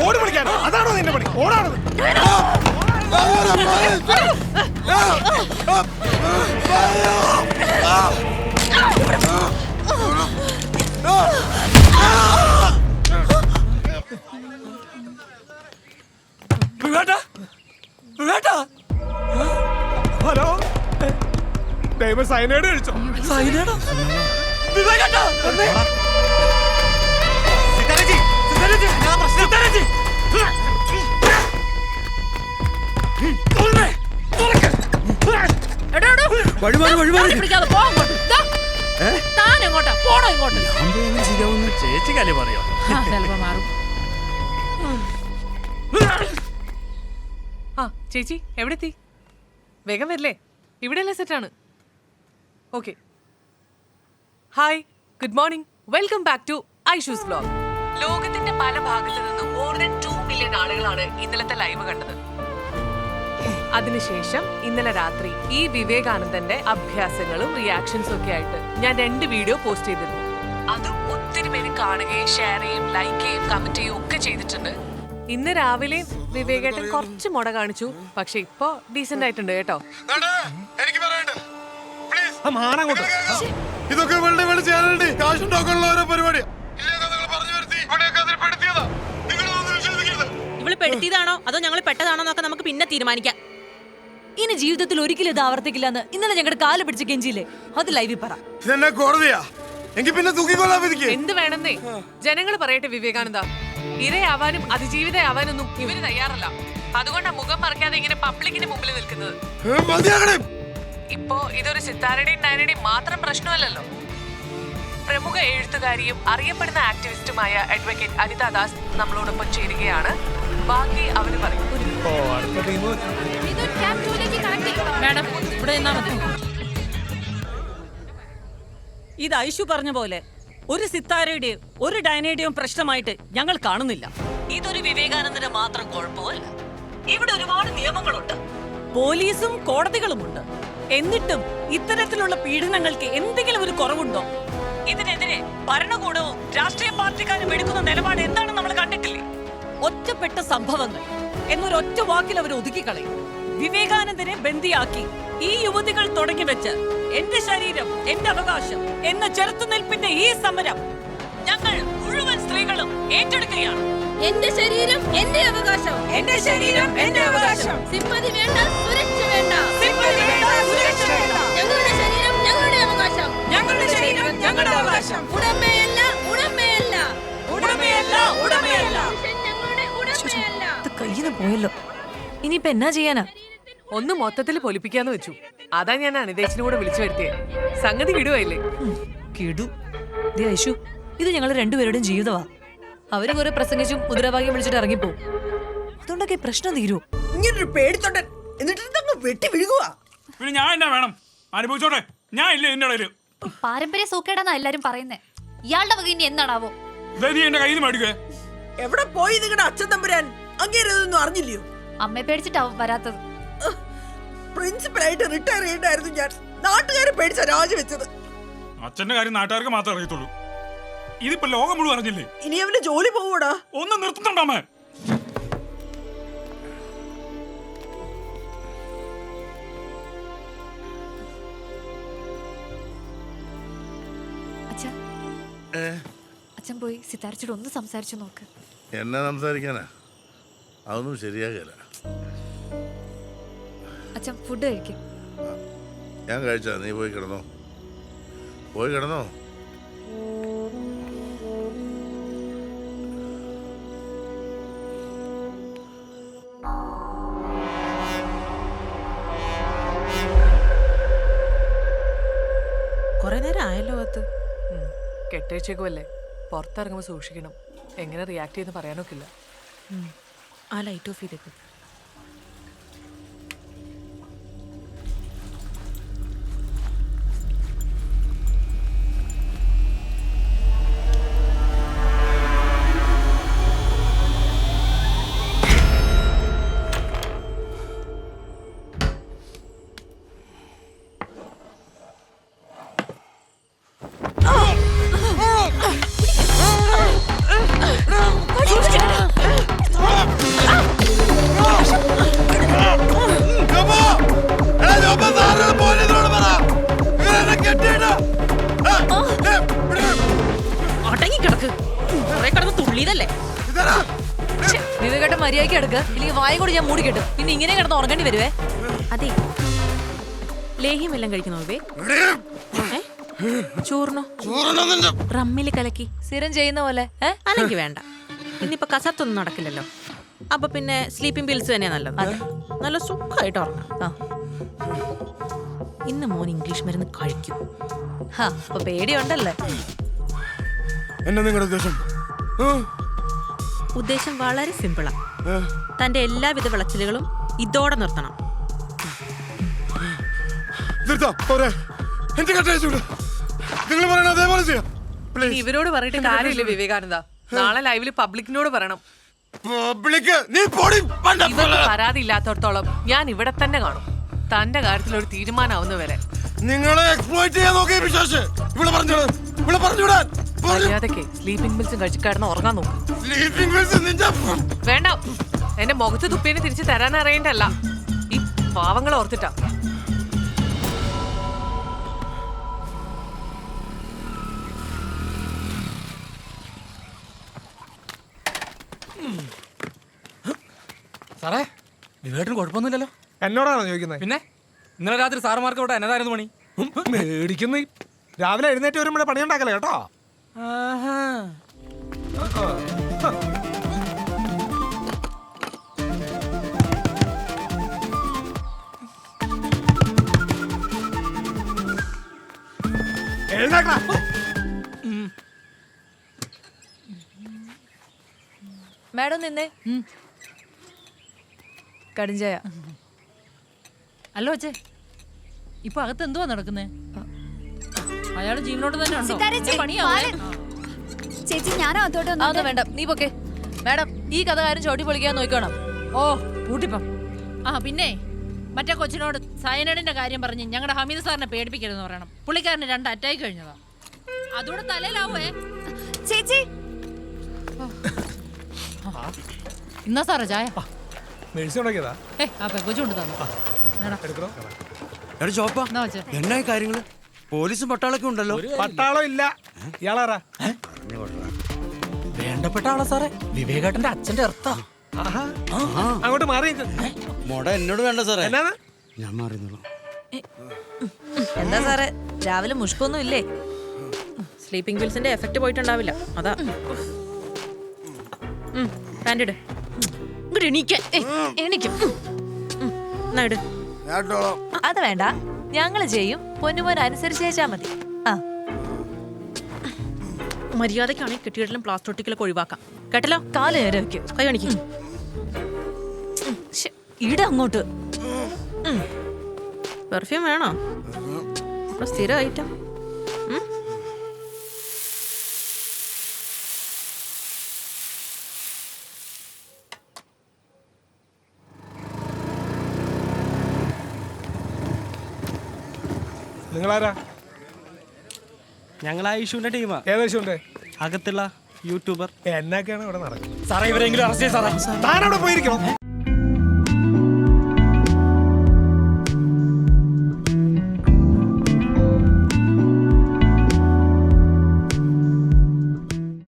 ഓടി വിളിക്കാനോ? അതാണോ നിന്റെ പണി? ഓടാണത്. ഹലോ, ദൈവം സൈനൈഡ് കഴിച്ചോ? സൈനൈഡോ? ചേച്ചിക്കല്ലേ പറയോ? ചേച്ചി എവിടെ എത്തി? വേഗം വരില്ലേ? ഇവിടെയല്ലേ സെറ്റാണ്. Okay. Hi, good morning. Welcome back to Aishu's vlog. ലോകത്തിന്റെ പല ഭാഗത്തു നിന്നും മോർ ദാൻ 2 മില്യൺ ആളുകളാണ് ഇന്നലത്തെ ലൈവ് കണ്ടത്. അതിനുശേഷം ഇന്നലെ രാത്രി ഈ വിവേകാനന്ദന്റെ അഭ്യാസങ്ങളും റിയാക്ഷൻസും ഒക്കെ ആയിട്ട് ഞാൻ 2 വീഡിയോ പോസ്റ്റ് ചെയ്തിരുന്നു. അത് ഒത്തിരി പേര് കാണുകയും ഷെയർ ചെയ്യും, ലൈക്ക് ചെയ്യും, കമന്റ് ചെയ്യും ഒക്കെ ചെയ്തിട്ടുണ്ട്. ഇന്ന് രാവിലെ വിവേകേട്ടൻ കുറച്ച് മുട കാണിച്ചു, പക്ഷെ ഇപ്പൊ ഡീസന്റ് ആയിട്ടുണ്ട് കേട്ടോ. ഇതൊക്കെ ഇവള് പെടുത്തിയതാണോ അതോ ഞങ്ങൾ പെട്ടതാണോ എന്നൊക്കെ നമുക്ക് പിന്നെ തീരുമാനിക്കാം. ഇനി ജീവിതത്തിൽ ഒരിക്കലും ഇത് ആവർത്തിക്കില്ലെന്ന് ഇന്നലെ ഞങ്ങളുടെ കാല് പിടിച്ച് കെഞ്ചിയില്ലേ, അത് ലൈവിൽ പറ. കോടതിയാ എങ്കിൽ പിന്നെ എന്ത് വേണമെന്നേ ജനങ്ങൾ പറയട്ടെ. വിവേകാനന്ദ, ഇരയാവാനും അതിജീവിതയാവാനൊന്നും ഇവര് തയ്യാറല്ല. അതുകൊണ്ടാ മുഖം മറക്കാതെ ഇങ്ങനെ പബ്ലിക്കിന് മുമ്പിൽ നിൽക്കുന്നത്. ഇപ്പോ ഇതൊരു സിത്താരയുടെയും ഡയനയുടെയും മാത്രം പ്രശ്നമല്ലല്ലോ. പ്രമുഖ എഴുത്തുകാരിയും അറിയപ്പെടുന്ന ആക്ടിവിസ്റ്റുമായ അഡ്വക്കേറ്റ് അനിത ദാസ് നമ്മളോടൊപ്പം ചേരുകയാണ്. ബാക്കി അവര് പറയും. ഇത് ഐഷു പറഞ്ഞ പോലെ ഒരു സിത്താരയുടെയും ഒരു ഡയനയുടെയും പ്രശ്നമായിട്ട് ഞങ്ങൾ കാണുന്നില്ല. ഇതൊരു വിവേകാനന്ദന്റെ മാത്രം കുഴപ്പമല്ല. ഇവിടെ ഒരുപാട് നിയമങ്ങളുണ്ട്, പോലീസും കോടതികളുമുണ്ട്. എന്നിട്ടും ഇത്തരത്തിലുള്ള പീഡനങ്ങൾക്ക് എന്തെങ്കിലും ഒരു കുറവുണ്ടോ? ഇതിനെതിരെ ഭരണകൂടവും രാഷ്ട്രീയ പാർട്ടിക്കാരും എടുക്കുന്ന നിലപാട് എന്താണെന്ന് നമ്മൾ കണ്ടിട്ടില്ലേ? ഒറ്റപ്പെട്ട സംഭവങ്ങൾ എന്നൊരൊറ്റ വാക്കിൽ അവർ ഒതുക്കിക്കളയും. വിവേകാനന്ദനെ ബന്ദിയാക്കി ഈ യുവതികൾ തുടങ്ങി വെച്ച് എന്റെ ശരീരം എന്റെ അവകാശം എന്ന ചെറുത്തുനിൽപ്പിന്റെ ഈ സമരം ഞങ്ങൾ മുഴുവൻ സ്ത്രീകളും ഏറ്റെടുക്കുകയാണ്. എന്റെ ശരീരം എന്റെ അവകാശം, എന്റെ ശരീരം എന്റെ അവകാശം. സിമ്പതി വേണ്ട, സുരക്ഷ വേണ്ട. സിമ്പതി വേണ്ട, സുരക്ഷ വേണ്ട. ഞങ്ങളുടെ ശരീരം ഞങ്ങളുടെ അവകാശം, ഞങ്ങളുടെ ശരീരം ഞങ്ങളുടെ അവകാശം. ഉടമയല്ല, ഉടമയല്ല, ഉടമയല്ല, ഉടമയല്ല. ഞങ്ങളുടെ ഉടമയല്ല. കയ്യിന്ന് പോയല്ലോ, ഇനിയിപ്പോ എന്നാ ചെയ്യാനാ? ഒന്ന് മൊത്തത്തിൽ പൊലിപ്പിക്കാന്ന് വെച്ചു. അതാ ഞാൻ അനിതേച്ചിനെ കൂടെ വിളിച്ചു വരുത്തിയേ. സംഗതി കിടുവല്ലേ? കിടു. ഐഷു, ഇത് ഞങ്ങൾ രണ്ടുപേരുടെയും ജീവിതമാ. അവര് കുറെ പ്രസംഗിച്ചും മുദ്രാവാക്യം വിളിച്ചിട്ട് ഇറങ്ങിപ്പോ. അതുകൊണ്ടൊക്കെ പ്രശ്നം തീരൂ. ഇങ്ങനൊരു പേടിത്തൊണ്ടൻ എന്നിട്ട് വെട്ടി വിഴുകുക. പിന്നെ ഞാൻ എന്നാ വേണം? അനുഭവിച്ചോട്ടെ, ഞാൻ ഇല്ല ഇതിന്റെ ഇടയില്. പാരമ്പര്യ സൂക്കേടാന്നാ എല്ലാരും പറയുന്നേ. ഇയാളുടെ വക ഇനി എന്താണാവോ? എന്റെ കയ്യിൽ മേടിക്കേ. എവിടെ പോയി നിങ്ങളുടെ അച്ഛൻ തമ്പുരാൻ? അങ്ങേരതൊന്നും അറിഞ്ഞില്ലയോ? അമ്മയെ പേടിച്ചിട്ടാവും വരാത്തത്. പ്രിൻസിപ്പലായിട്ട് റിട്ടയർ ചെയ്യണ്ടായിരുന്നു ഞാൻ. നാട്ടുകാരെ പേടിച്ച രാജിവെച്ചത്. അച്ഛന്റെ കാര്യം നാട്ടുകാർക്ക് മാത്രമേ അറിയത്തുള്ളൂ. ഇതിപ്പോ ലോകം മുഴുവൻ അറിഞ്ഞില്ലേ? ഇനി അവന്റെ ജോലി പോവൂടാ. ഒന്ന് നിർത്തുന്നുണ്ടാമേ. അച്ഛൻ പോയി സിത്താരച്ചോട് ഒന്ന് സംസാരിച്ചു നോക്ക്. എന്നെ സംസാരിക്കാനാ? അതൊന്നും ശരിയാകില്ല. അച്ഛൻ ഫുഡ് കഴിക്കും. ഞാൻ കഴിച്ചാ? നീ പോയി കിടന്നോ, പോയി കിടന്നോ. കൊറേ നേരം ആയല്ലോ അത്. കെട്ടേച്ചേക്കുമല്ലേ, പുറത്തിറങ്ങുമ്പോൾ സൂക്ഷിക്കണം. എങ്ങനെ റിയാക്ട് ചെയ്യുന്ന പറയാനൊക്കില്ല. ആ ലൈറ്റ് ഓഫ് ചെയ്തേക്കും. തുള്ളിയതല്ലേ? വിവേകേട്ടൻ മര്യാദയ്ക്ക് എടുക്കുക, ഇല്ലെങ്കിൽ വായ കൂടി ഞാൻ മൂടി കെട്ടും. പിന്നെ ഇങ്ങനെ കിടന്ന് ഉറങ്ങേണ്ടി വരുവേ. അതെ, ലേഹ്യം എല്ലാം കഴിക്കണോ വിവേക്? ചോറിനോ? റമ്മില് കലക്കി സ്ഥിരം ചെയ്യുന്ന പോലെ. അല്ലെങ്കിൽ വേണ്ട. ഇന്നിപ്പോ കസർത്തൊന്നും നടക്കില്ലല്ലോ. അപ്പൊ പിന്നെ സ്ലീപ്പിംഗ് പിൽസ് തന്നെയാ നല്ലത്. നല്ല സുഖമായിട്ട് ഉറങ്ങാം. ഇന്ന് മോൻ ഇംഗ്ലീഷ് മരുന്ന് കഴിക്കും. അപ്പൊ പേടിയുണ്ടല്ലേ? എന്നാ നിങ്ങളുടെ ഉദ്ദേശം? ഉദ്ദേശം വളരെ സിമ്പിളാ. തന്റെ എല്ലാവിധ വിളച്ചിലുകളും ഇതോടെ നിർത്തണം. നിങ്ങൾ പറയണ അതേപോലെ ചെയ്യാം. ഇനി ഇവരോട് പറഞ്ഞിട്ട് കാര്യമില്ല വിവേകാനന്ദ. നാളെ ലൈവില് പബ്ലിക്കിനോട് പറയണം. ഇവർക്ക് പരാതി ഇല്ലാത്തടത്തോളം ഞാൻ ഇവിടെ തന്നെ കാണും. തന്റെ കാര്യത്തിൽ ഒരു തീരുമാനമാവുന്നവരെ. നിങ്ങളെ എക്സ്പ്ലോയിറ്റ് ചെയ്യാൻ നോക്കിയ വിശ്വാസ് ഇവിടെ പറഞ്ഞുവിടാൻ. മര്യാദക്ക് സ്ലീപ്പിംഗ് പിൽസും കഴിച്ച് കിടന്ന് ഉറങ്ങാൻ നോക്കും. സ്ലീപ്പിംഗ് പിൽസ് നിന്റെ വേണ്ട, എന്റെ മുഖത്ത് തുപ്പിനെ തിരിച്ച് തരാൻ അറിയണ്ടല്ല, ഈ പാവങ്ങളെ ഓർത്തിട്ടാ. സാറേ, വിവേട്ടിന് കുഴപ്പമൊന്നുമില്ലല്ലോ? എന്നോടാണോ ചോദിക്കുന്നത്? പിന്നെ ഇന്നലെ രാത്രി സാറുമാർക്ക് ഇവിടെ എന്നതായിരുന്നു പണി? മേടിക്കുന്നു. രാവിലെ എഴുന്നേറ്റ് വരുമ്പോഴേ പണിയുണ്ടാക്കല കേട്ടോ. മാഡം നിന്നേ. കടിഞ്ചായ. അല്ലോ അച്ഛേ, ഇപ്പൊ അകത്ത് എന്തുവാ നടക്കുന്നേ? അയാള് ജീവനോട് തന്നെ ഉണ്ടോ? ചേച്ചി ഞാനോ അതൊന്നും വേണ്ട, നീ പൊക്കെ. മാഡം, ഈ കഥ കാര്യം ചോട്ടി പൊളിക്കാൻ നോക്കണം. ഓ കൂട്ടിപ്പം. പിന്നെ മറ്റേ കൊച്ചിനോട് സയനൈഡിന്റെ കാര്യം പറഞ്ഞ് ഞങ്ങളുടെ ഹമീദ് സാറിനെ പേടിപ്പിക്കരുതെന്ന് പറയണം. പുള്ളിക്കാരന് 2 അറ്റാക്ക് കഴിഞ്ഞതാ. അതോടെ തലയിലാവേ. ചേച്ചി ഇന്നാ സാറേ ചായ. മേടിച്ചു ഉണ്ടാക്കിയതാ. കൊച്ചുകൊണ്ട് തന്നെ എന്നായി കാര്യങ്ങള്? പോലീസും പട്ടാളൊക്കെ ഉണ്ടല്ലോ. പട്ടാളം ഇല്ല. ഇയാളാരാ? വേണ്ടപ്പെട്ട ആളാ സാറേ, വിവേകേട്ടന്റെ അച്ഛന്റെ അർത്ഥ. അങ്ങോട്ട് മാറി മോട എന്നോട് വേണ്ട സാറേ. എന്നാണ്? ഞാൻ മാറിയുള്ളൂ. എന്താ സാറേ, രാവിലെ മുഷ്കൊന്നും ഇല്ലേ? സ്ലീപ്പിംഗ് പിൽസിന്റെ എഫക്ട് പോയിട്ടുണ്ടാവില്ല, അതാ. പാൻറ് എണീക്കും. അത് വേണ്ട, ഞങ്ങള് ചെയ്യും. പൊന്നുമോൻ അനുസരിച്ചേച്ചാ മതി. മര്യാദക്കാണെങ്കിൽ കെട്ടിയിടലും പ്ലാസ്റ്റോട്ടിക്കലൊക്കെ ഒഴിവാക്കാം കേട്ടല്ലോ. കാല് നേരെ വെക്കും. കൈ കാണിക്കും. ഇട അങ്ങോട്ട്. പെർഫ്യൂം വേണോ? സ്ഥിരം ഐറ്റം. നിങ്ങളാരാ? ഞങ്ങൾ ഐഷുവിന്റെ ടീമാ. ഏകദേശം അകത്തുള്ള യൂട്യൂബർ. എന്നൊക്കെയാണ് ഇവിടെ നടക്കുന്നത്? സാറേ, ഇവരെങ്കിലും അറസ്റ്റ് ചെയ്യ സാറേ. താനവിടെ പോയിരിക്കണം.